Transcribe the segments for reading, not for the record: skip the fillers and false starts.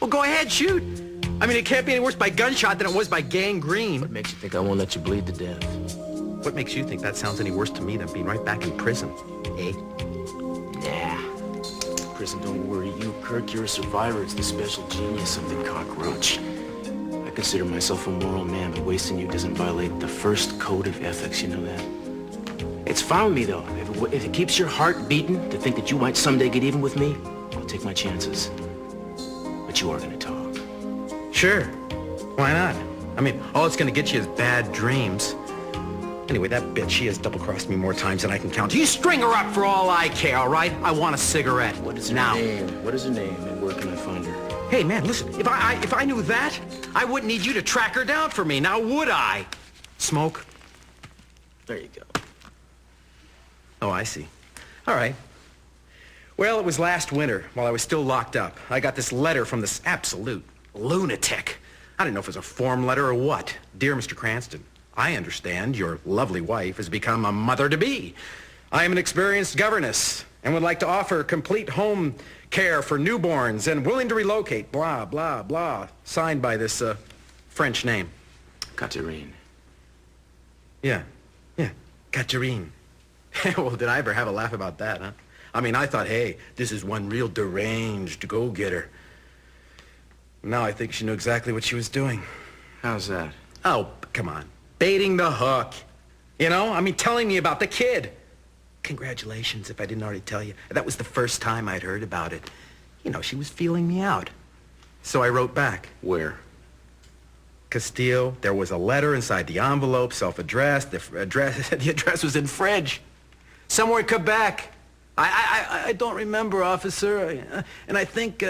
Well, go ahead, shoot. I mean, it can't be any worse by gunshot than it was by gangrene. What makes you think I won't let you bleed to death? What makes you think that sounds any worse to me than being right back in prison, eh? Nah. Prison don't worry you, Kirk. You're a survivor. It's the special genius of the cockroach. I consider myself a moral man, but wasting you doesn't violate the first code of ethics, you know that? It's fine with me, though. If it keeps your heart beating to think that you might someday get even with me, I'll take my chances. But you are gonna talk. Sure. Why not? I mean, all it's gonna get you is bad dreams. Anyway, that bitch, she has double-crossed me more times than I can count. You string her up for all I care, all right? I want a cigarette. What is her now. name? What is her name, and where can I find her? Hey, man, listen. If I knew that, I wouldn't need you to track her down for me. Now, would I? Smoke? There you go. Oh, I see. All right. Well, it was last winter, while I was still locked up. I got this letter from this absolute lunatic. I didn't know if it was a form letter or what. Dear Mr. Cranston, I understand your lovely wife has become a mother-to-be. I am an experienced governess and would like to offer complete home care for newborns and willing to relocate, blah, blah, blah. Signed by this, French name. Catherine. Yeah, Catherine. Well, did I ever have a laugh about that, huh? I mean, I thought, hey, this is one real deranged go-getter. Now I think she knew exactly what she was doing. How's that? Oh, come on. Baiting the hook. You know, I mean, telling me about the kid. Congratulations, if I didn't already tell you. That was the first time I'd heard about it. You know, she was feeling me out. So I wrote back. Where? Castile. There was a letter inside the envelope, self-addressed. The address was in French. Somewhere in Quebec. I don't remember, officer. And I think,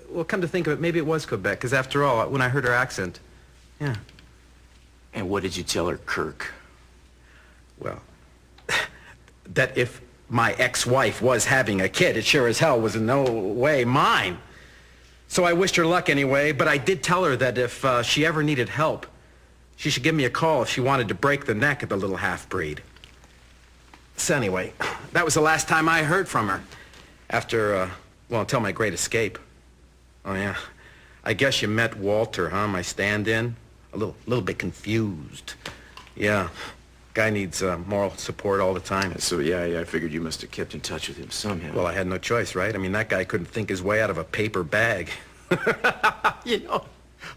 well, come to think of it, maybe it was Quebec, because after all, when I heard her accent, yeah. And what did you tell her, Kirk? Well, that if my ex-wife was having a kid, it sure as hell was in no way mine. So I wished her luck anyway, but I did tell her that if she ever needed help, she should give me a call if she wanted to break the neck of the little half-breed. So anyway, that was the last time I heard from her. After, well, until my great escape. Oh, yeah. I guess you met Walter, huh, my stand-in? A little bit confused. Yeah. Guy needs moral support all the time. So, yeah, I figured you must have kept in touch with him somehow. Well, I had no choice, right? I mean, that guy couldn't think his way out of a paper bag. You know,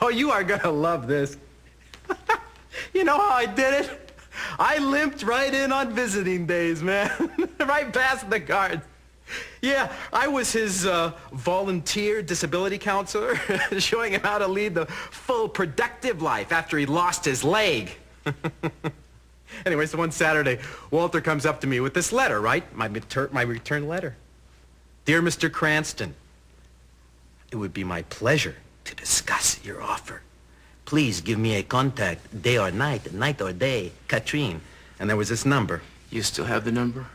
oh, you are gonna love this. You know how I did it? I limped right in on visiting days, man. Right past the guards. Yeah, I was his volunteer disability counselor, showing him how to lead the full productive life after he lost his leg. Anyway, so one Saturday, Walter comes up to me with this letter, right? My return letter. Dear Mr. Cranston, it would be my pleasure to discuss your offer. Please give me a contact, day or night, night or day, Catherine. And there was this number. You still have the number?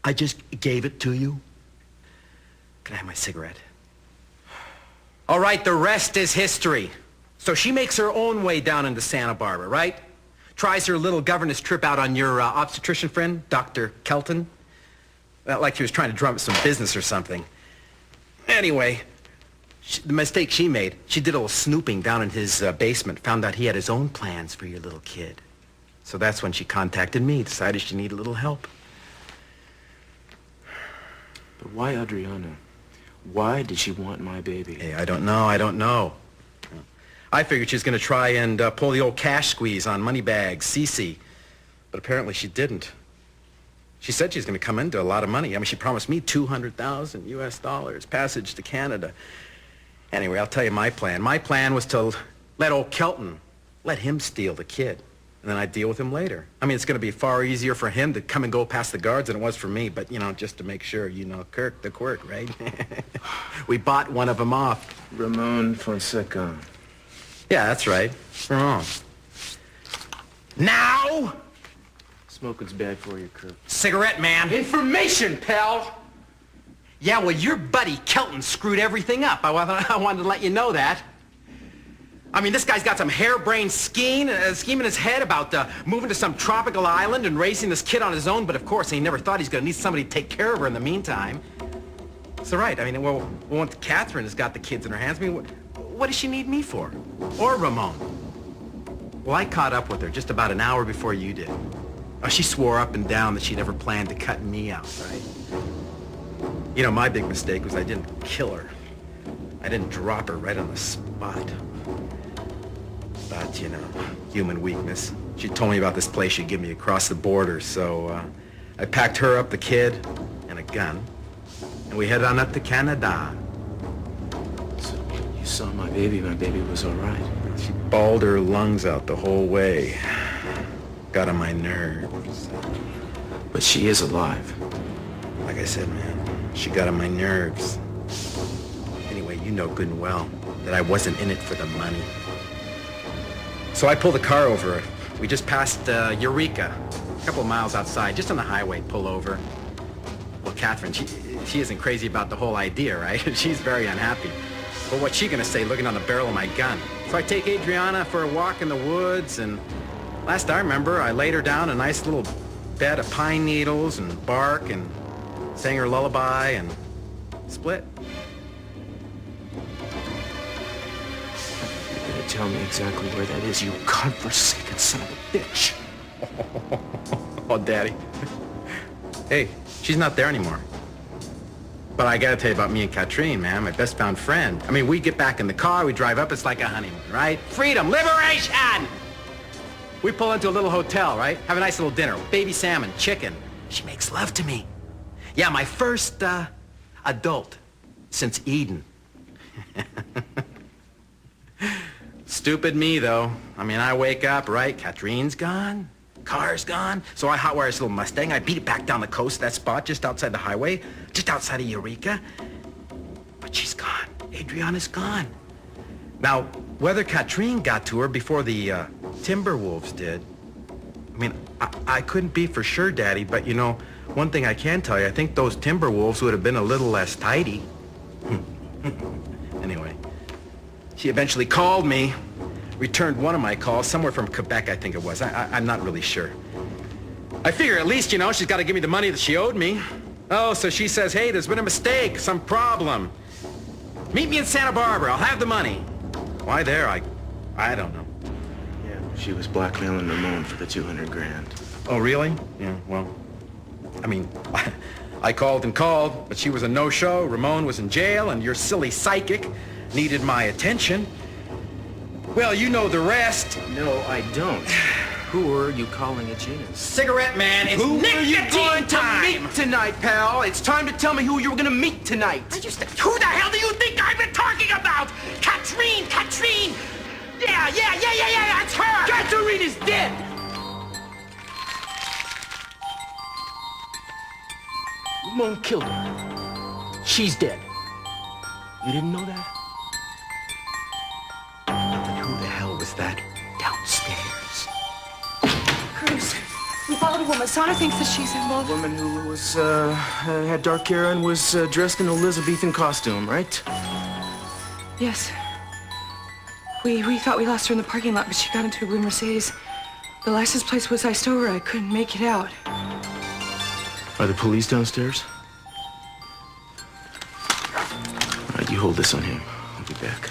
I just gave it to you. Can I have my cigarette? All right, the rest is history. So she makes her own way down into Santa Barbara, right? Tries her little governess trip out on your obstetrician friend, Dr. Kelton. Like she was trying to drum up some business or something. Anyway, the mistake she made, she did a little snooping down in his basement, found out he had his own plans for your little kid. So that's when she contacted me, decided she needed a little help. But why Adriana? Why did she want my baby? Hey, I don't know. I figured she was going to try and pull the old cash squeeze on Moneybags, Cece. But apparently she didn't. She said she was going to come into a lot of money. I mean, she promised me $200,000 US, passage to Canada. Anyway, I'll tell you my plan. My plan was to let old Kelton, let him steal the kid. And then I'd deal with him later. I mean, it's going to be far easier for him to come and go past the guards than it was for me. But, you know, just to make sure, you know, Kirk the quirk, right? We bought one of them off. Ramon Fonseca. Yeah, that's right. Wrong. Now! Smoking's bad for you, Kirk. Cigarette, man. Information, pal! Yeah, well, your buddy Kelton screwed everything up. I wanted to let you know that. I mean, this guy's got some harebrained scheme in his head about moving to some tropical island and raising this kid on his own, but of course he never thought he's gonna need somebody to take care of her in the meantime. So right, I mean, well, once Catherine has got the kids in her hands, I mean, what does she need me for? Or Ramon? Well, I caught up with her just about an hour before you did. Oh, she swore up and down that she never planned to cut me out, right? You know, my big mistake was I didn't kill her. I didn't drop her right on the spot. But, you know, human weakness. She told me about this place she'd give me across the border, so I packed her up, the kid, and a gun, and we headed on up to Canada. So you saw my baby was all right. She bawled her lungs out the whole way. Got on my nerves. But she is alive. Like I said, man, she got on my nerves. Anyway, you know good and well that I wasn't in it for the money. So I pulled the car over. We just passed Eureka, a couple of miles outside, just on the highway, pull over. Well, Catherine, she isn't crazy about the whole idea, right? She's very unhappy. But what's she gonna say looking on the barrel of my gun? So I take Adriana for a walk in the woods, and last I remember, I laid her down a nice little bed of pine needles and bark and sang her lullaby and split. Tell me exactly where that is, you godforsaken son of a bitch. Oh, Daddy. Hey, she's not there anymore. But I gotta tell you about me and Katrine, man, my best found friend. I mean, we get back in the car, we drive up, it's like a honeymoon, right? Freedom, liberation! We pull into a little hotel, right? Have a nice little dinner, baby salmon, chicken. She makes love to me. Yeah, my first, adult since Eden. Stupid me, though. I mean, I wake up, right? Katrine's gone. Car's gone. So I hotwire this little Mustang. I beat it back down the coast, that spot just outside the highway, just outside of Eureka. But she's gone. Adriana's gone. Now, whether Katrine got to her before the Timberwolves did, I mean, I couldn't be for sure, Daddy, but you know, one thing I can tell you, I think those Timberwolves would have been a little less tidy. Anyway. She eventually called me, returned one of my calls, somewhere from Quebec, I think it was. I'm not really sure. I figure at least, you know, she's got to give me the money that she owed me. Oh, so she says, hey, there's been a mistake, some problem. Meet me in Santa Barbara, I'll have the money. Why there? I don't know. Yeah, she was blackmailing Ramon for the 200 grand. Oh, really? Yeah, well, I mean, I called and called, but she was a no-show, Ramon was in jail, and your silly psychic needed my attention. Well, you know the rest. No, I don't. Who are you calling a genius? Cigarette man, it's Who are you nicotine going to time! meet tonight, pal? It's time to tell me who you were gonna meet tonight. Who the hell do you think I've been talking about? Katrine! Yeah, it's her! Catherine is dead! Ramon killed her. She's dead. You didn't know that? Then who the hell was that downstairs? Cruz, we followed a woman. Sana thinks that she's involved. A woman who was, had dark hair and was dressed in an Elizabethan costume, right? Yes. We thought we lost her in the parking lot, but she got into a blue Mercedes. The license plate was iced over. I couldn't make it out. Are the police downstairs? All right, you hold this on him. I'll be back.